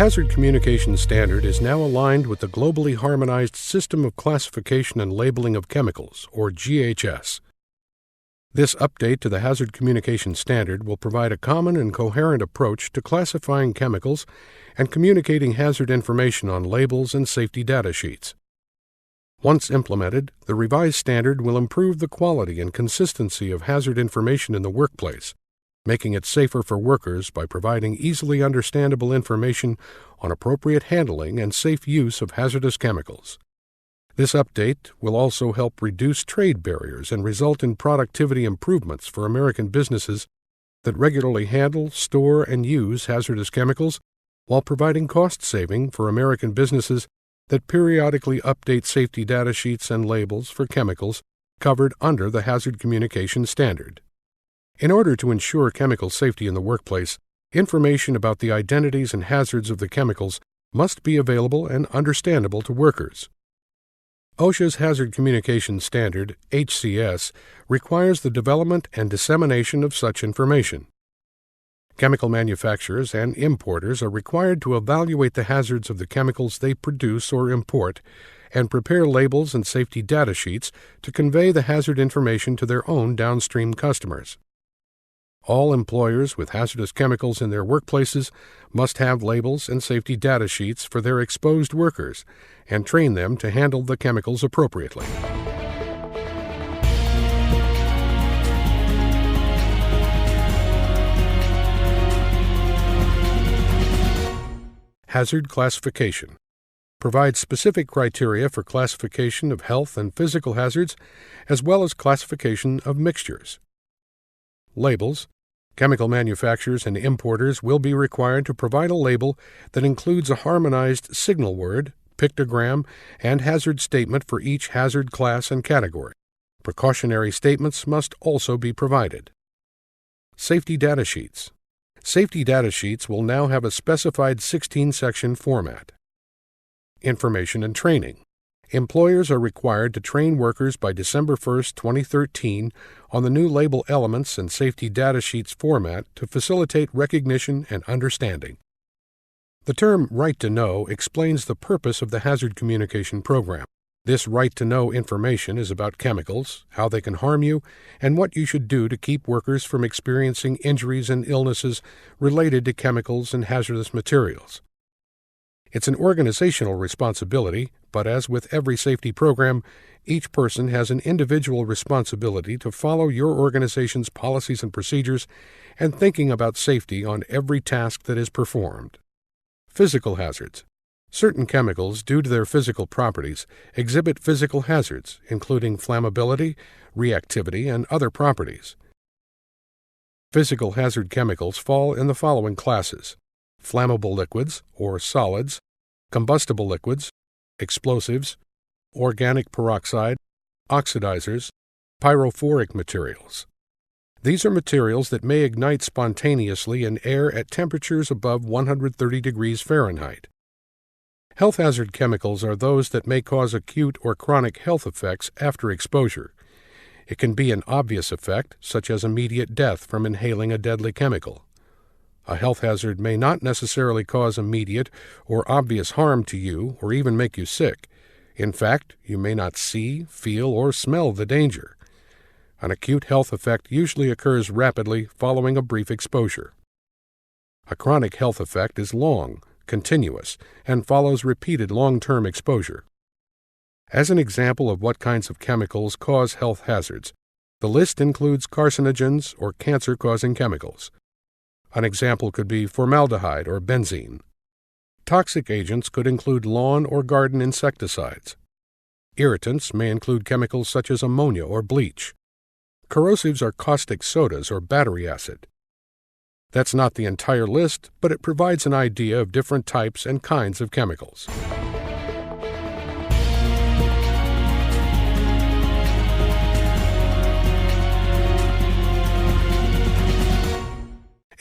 Hazard Communication Standard is now aligned with the globally harmonized System of Classification and Labeling of Chemicals, or GHS. This update to the Hazard Communication Standard will provide a common and coherent approach to classifying chemicals and communicating hazard information on labels and safety data sheets. Once implemented, the revised standard will improve the quality and consistency of hazard information in the workplace, making it safer for workers by providing easily understandable information on appropriate handling and safe use of hazardous chemicals. This update will also help reduce trade barriers and result in productivity improvements for American businesses that regularly handle, store, and use hazardous chemicals, while providing cost saving for American businesses that periodically update safety data sheets and labels for chemicals covered under the Hazard Communication Standard. In order to ensure chemical safety in the workplace, information about the identities and hazards of the chemicals must be available and understandable to workers. OSHA's Hazard Communication Standard, HCS, requires the development and dissemination of such information. Chemical manufacturers and importers are required to evaluate the hazards of the chemicals they produce or import and prepare labels and safety data sheets to convey the hazard information to their own downstream customers. All employers with hazardous chemicals in their workplaces must have labels and safety data sheets for their exposed workers and train them to handle the chemicals appropriately. Hazard classification provides specific criteria for classification of health and physical hazards, as well as classification of mixtures. Labels. Chemical manufacturers and importers will be required to provide a label that includes a harmonized signal word, pictogram, and hazard statement for each hazard class and category. Precautionary statements must also be provided. Safety data sheets. Safety data sheets will now have a specified 16-section format. Information and training. Employers are required to train workers by December 1, 2013 on the new label elements and safety data sheets format to facilitate recognition and understanding. The term Right to Know explains the purpose of the Hazard Communication Program. This right to know information is about chemicals, how they can harm you, and what you should do to keep workers from experiencing injuries and illnesses related to chemicals and hazardous materials. It's an organizational responsibility, but as with every safety program, each person has an individual responsibility to follow your organization's policies and procedures and thinking about safety on every task that is performed. Physical hazards. Certain chemicals, due to their physical properties, exhibit physical hazards, including flammability, reactivity, and other properties. Physical hazard chemicals fall in the following classes: flammable liquids, or solids, combustible liquids, explosives, organic peroxide, oxidizers, pyrophoric materials. These are materials that may ignite spontaneously in air at temperatures above 130 degrees Fahrenheit. Health hazard chemicals are those that may cause acute or chronic health effects after exposure. It can be an obvious effect, such as immediate death from inhaling a deadly chemical. A health hazard may not necessarily cause immediate or obvious harm to you or even make you sick. In fact, you may not see, feel, or smell the danger. An acute health effect usually occurs rapidly following a brief exposure. A chronic health effect is long, continuous, and follows repeated long-term exposure. As an example of what kinds of chemicals cause health hazards, the list includes carcinogens or cancer-causing chemicals. An example could be formaldehyde or benzene. Toxic agents could include lawn or garden insecticides. Irritants may include chemicals such as ammonia or bleach. Corrosives are caustic sodas or battery acid. That's not the entire list, but it provides an idea of different types and kinds of chemicals.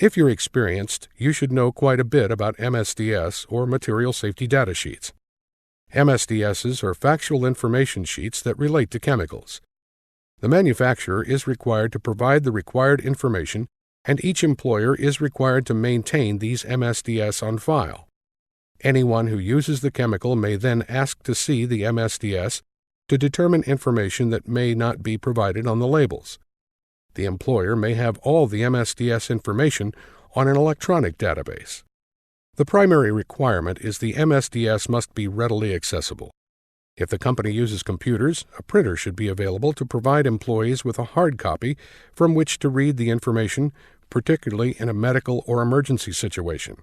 If you're experienced, you should know quite a bit about MSDS, or Material Safety Data Sheets. MSDSs are factual information sheets that relate to chemicals. The manufacturer is required to provide the required information, and each employer is required to maintain these MSDS on file. Anyone who uses the chemical may then ask to see the MSDS to determine information that may not be provided on the labels. The employer may have all the MSDS information on an electronic database. The primary requirement is the MSDS must be readily accessible. If the company uses computers, a printer should be available to provide employees with a hard copy from which to read the information, particularly in a medical or emergency situation.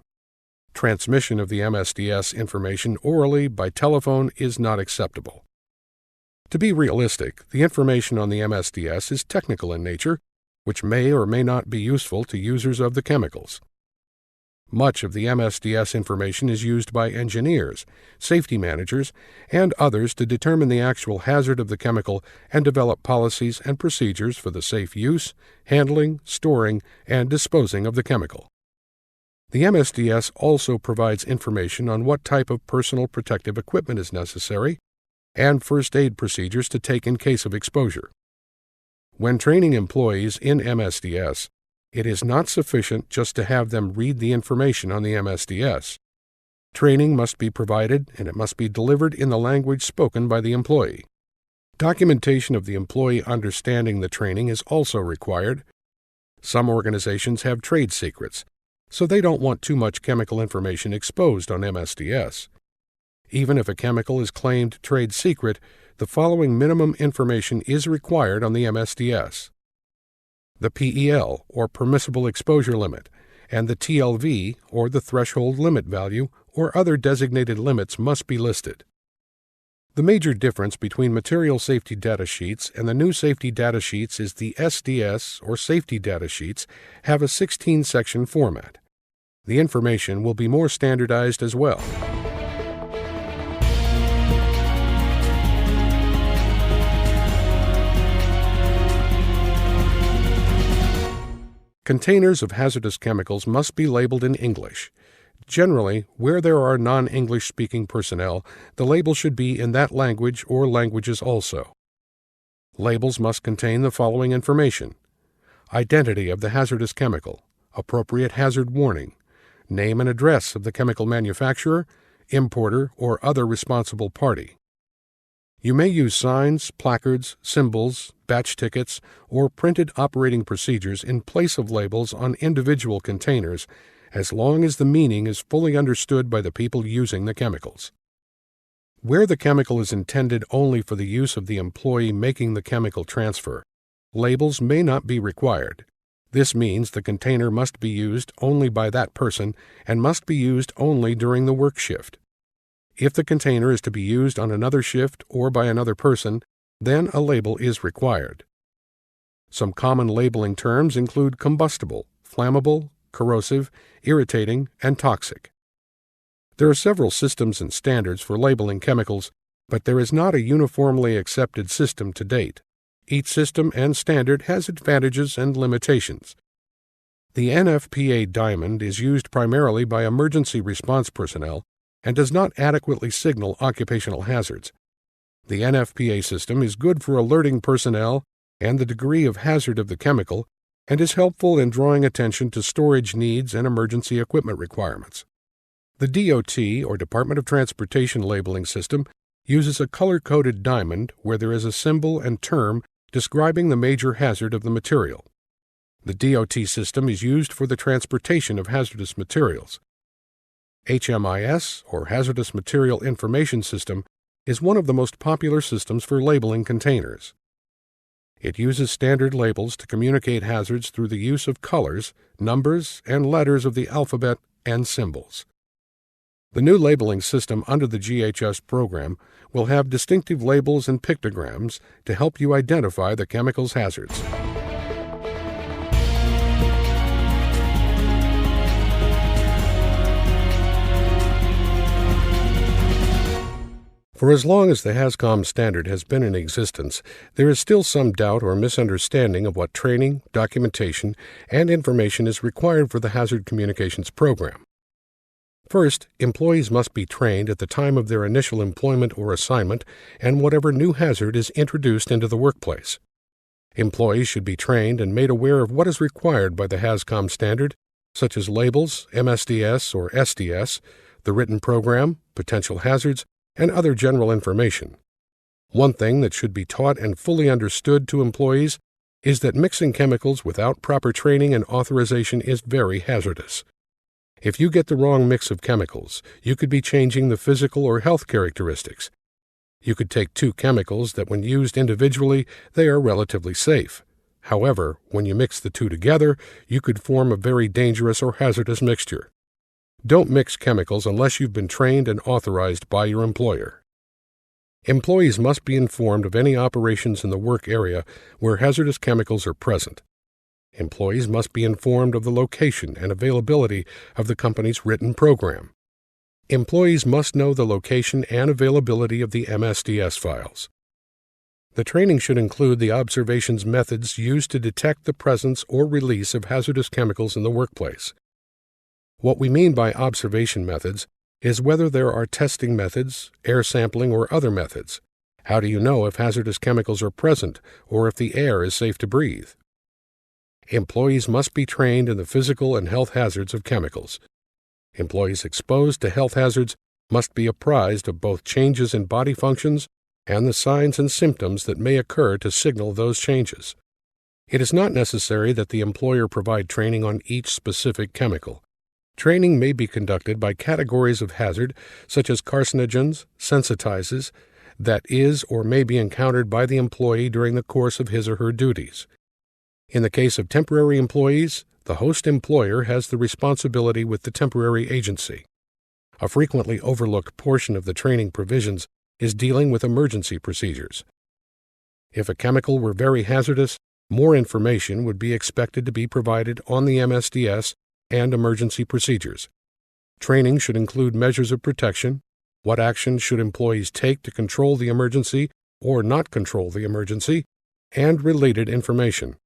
Transmission of the MSDS information orally by telephone is not acceptable. To be realistic, the information on the MSDS is technical in nature, which may or may not be useful to users of the chemicals. Much of the MSDS information is used by engineers, safety managers, and others to determine the actual hazard of the chemical and develop policies and procedures for the safe use, handling, storing, and disposing of the chemical. The MSDS also provides information on what type of personal protective equipment is necessary and first aid procedures to take in case of exposure. When training employees in MSDS, it is not sufficient just to have them read the information on the MSDS. Training must be provided, and it must be delivered in the language spoken by the employee. Documentation of the employee understanding the training is also required. Some organizations have trade secrets, so they don't want too much chemical information exposed on MSDS. Even if a chemical is claimed trade secret, the following minimum information is required on the MSDS. The PEL, or permissible exposure limit, and the TLV, or the threshold limit value, or other designated limits must be listed. The major difference between material safety data sheets and the new safety data sheets is the SDS, or safety data sheets, have a 16-section format. The information will be more standardized as well. Containers of hazardous chemicals must be labeled in English. Generally, where there are non-English speaking personnel, the label should be in that language or languages also. Labels must contain the following information: identity of the hazardous chemical, appropriate hazard warning, name and address of the chemical manufacturer, importer, or other responsible party. You may use signs, placards, symbols, batch tickets, or printed operating procedures in place of labels on individual containers, as long as the meaning is fully understood by the people using the chemicals. Where the chemical is intended only for the use of the employee making the chemical transfer, labels may not be required. This means the container must be used only by that person and must be used only during the work shift. If the container is to be used on another shift or by another person, then a label is required. Some common labeling terms include combustible, flammable, corrosive, irritating, and toxic. There are several systems and standards for labeling chemicals, but there is not a uniformly accepted system to date. Each system and standard has advantages and limitations. The NFPA Diamond is used primarily by emergency response personnel and does not adequately signal occupational hazards. The NFPA system is good for alerting personnel and the degree of hazard of the chemical and is helpful in drawing attention to storage needs and emergency equipment requirements. The DOT, or Department of Transportation labeling system, uses a color-coded diamond where there is a symbol and term describing the major hazard of the material. The DOT system is used for the transportation of hazardous materials. HMIS, or Hazardous Material Information System, is one of the most popular systems for labeling containers. It uses standard labels to communicate hazards through the use of colors, numbers, and letters of the alphabet and symbols. The new labeling system under the GHS program will have distinctive labels and pictograms to help you identify the chemical's hazards. For as long as the Hazcom standard has been in existence, there is still some doubt or misunderstanding of what training, documentation, and information is required for the Hazard Communications Program. First, employees must be trained at the time of their initial employment or assignment and whatever new hazard is introduced into the workplace. Employees should be trained and made aware of what is required by the Hazcom standard, such as labels, MSDS or SDS, the written program, potential hazards, and other general information. One thing that should be taught and fully understood to employees is that mixing chemicals without proper training and authorization is very hazardous. If you get the wrong mix of chemicals, you could be changing the physical or health characteristics. You could take two chemicals that when used individually, they are relatively safe. However, when you mix the two together, you could form a very dangerous or hazardous mixture. Don't mix chemicals unless you've been trained and authorized by your employer. Employees must be informed of any operations in the work area where hazardous chemicals are present. Employees must be informed of the location and availability of the company's written program. Employees must know the location and availability of the MSDS files. The training should include the observations methods used to detect the presence or release of hazardous chemicals in the workplace. What we mean by observation methods is whether there are testing methods, air sampling, or other methods. How do you know if hazardous chemicals are present or if the air is safe to breathe? Employees must be trained in the physical and health hazards of chemicals. Employees exposed to health hazards must be apprised of both changes in body functions and the signs and symptoms that may occur to signal those changes. It is not necessary that the employer provide training on each specific chemical. Training may be conducted by categories of hazard, such as carcinogens, sensitizers, that is or may be encountered by the employee during the course of his or her duties. In the case of temporary employees, the host employer has the responsibility with the temporary agency. A frequently overlooked portion of the training provisions is dealing with emergency procedures. If a chemical were very hazardous, more information would be expected to be provided on the MSDS and emergency procedures. Training should include measures of protection, what actions should employees take to control the emergency or not control the emergency, and related information.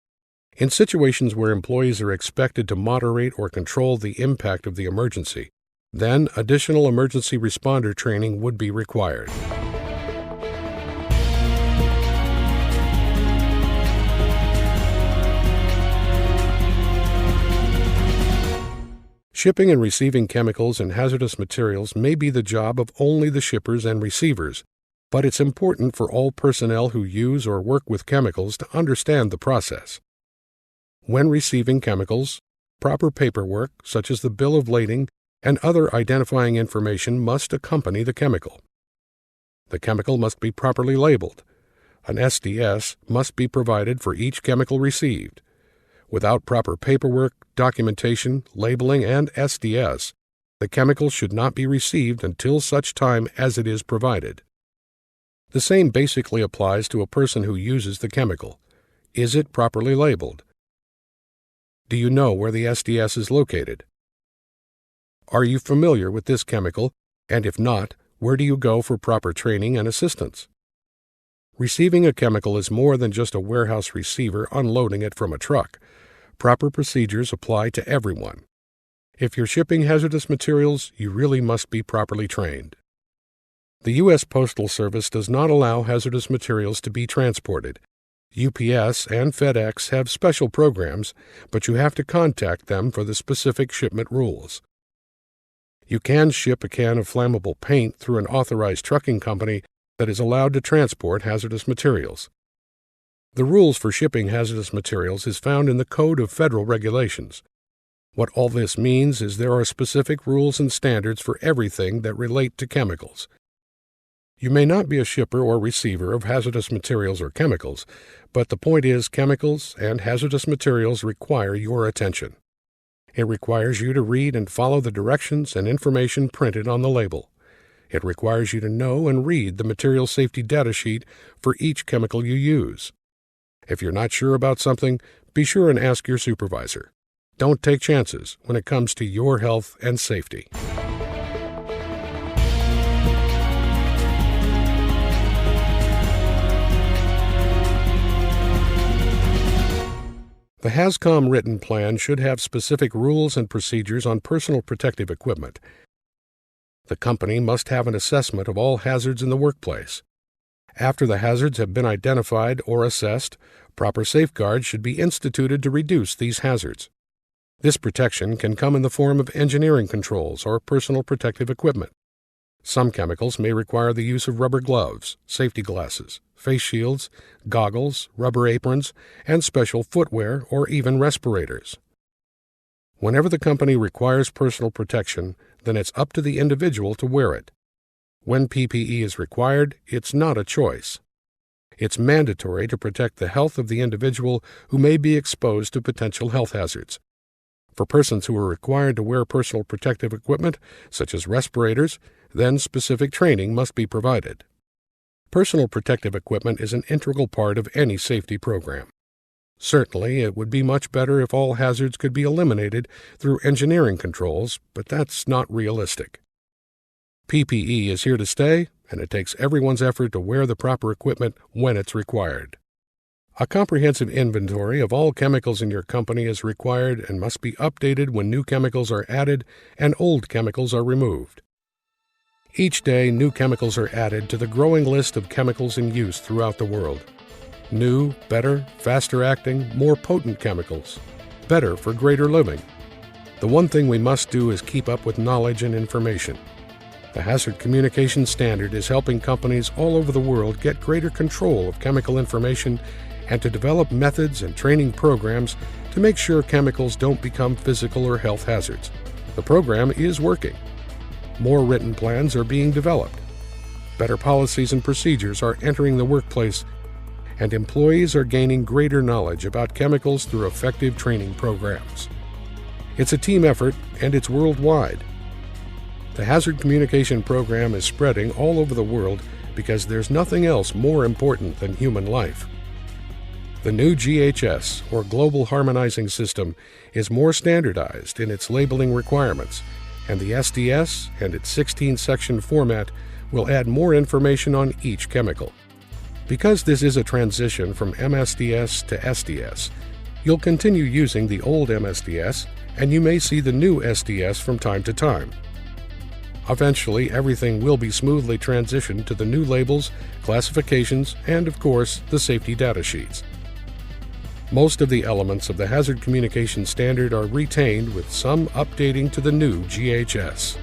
In situations where employees are expected to moderate or control the impact of the emergency, then additional emergency responder training would be required. Shipping and receiving chemicals and hazardous materials may be the job of only the shippers and receivers, but it's important for all personnel who use or work with chemicals to understand the process. When receiving chemicals, proper paperwork, such as the bill of lading and other identifying information, must accompany the chemical. The chemical must be properly labeled. An SDS must be provided for each chemical received. Without proper paperwork, documentation, labeling, and SDS, the chemical should not be received until such time as it is provided. The same basically applies to a person who uses the chemical. Is it properly labeled? Do you know where the SDS is located? Are you familiar with this chemical, and if not, where do you go for proper training and assistance? Receiving a chemical is more than just a warehouse receiver unloading it from a truck. Proper procedures apply to everyone. If you're shipping hazardous materials, you really must be properly trained. The U.S. Postal Service does not allow hazardous materials to be transported. UPS and FedEx have special programs, but you have to contact them for the specific shipment rules. You can ship a can of flammable paint through an authorized trucking company that is allowed to transport hazardous materials. The rules for shipping hazardous materials is found in the Code of Federal Regulations. What all this means is there are specific rules and standards for everything that relate to chemicals. You may not be a shipper or receiver of hazardous materials or chemicals, but the point is chemicals and hazardous materials require your attention. It requires you to read and follow the directions and information printed on the label. It requires you to know and read the material safety data sheet for each chemical you use. If you're not sure about something, be sure and ask your supervisor. Don't take chances when it comes to your health and safety. The Hazcom written plan should have specific rules and procedures on personal protective equipment. The company must have an assessment of all hazards in the workplace. After the hazards have been identified or assessed, proper safeguards should be instituted to reduce these hazards. This protection can come in the form of engineering controls or personal protective equipment. Some chemicals may require the use of rubber gloves, safety glasses, face shields, goggles, rubber aprons, and special footwear or even respirators. Whenever the company requires personal protection, then it's up to the individual to wear it. When PPE is required, it's not a choice. It's mandatory to protect the health of the individual who may be exposed to potential health hazards. For persons who are required to wear personal protective equipment, such as respirators, then specific training must be provided. Personal protective equipment is an integral part of any safety program. Certainly, it would be much better if all hazards could be eliminated through engineering controls, but that's not realistic. PPE is here to stay, and it takes everyone's effort to wear the proper equipment when it's required. A comprehensive inventory of all chemicals in your company is required and must be updated when new chemicals are added and old chemicals are removed. Each day, new chemicals are added to the growing list of chemicals in use throughout the world. New, better, faster-acting, more potent chemicals. Better for greater living. The one thing we must do is keep up with knowledge and information. The Hazard Communication Standard is helping companies all over the world get greater control of chemical information and to develop methods and training programs to make sure chemicals don't become physical or health hazards. The program is working. More written plans are being developed. Better policies and procedures are entering the workplace, and employees are gaining greater knowledge about chemicals through effective training programs. It's a team effort, and it's worldwide. The Hazard Communication Program is spreading all over the world because there's nothing else more important than human life. The new GHS, or Global Harmonizing System, is more standardized in its labeling requirements, and the SDS and its 16-section format will add more information on each chemical. Because this is a transition from MSDS to SDS, you'll continue using the old MSDS, and you may see the new SDS from time to time. Eventually, everything will be smoothly transitioned to the new labels, classifications, and, of course, the safety data sheets. Most of the elements of the Hazard Communication Standard are retained with some updating to the new GHS.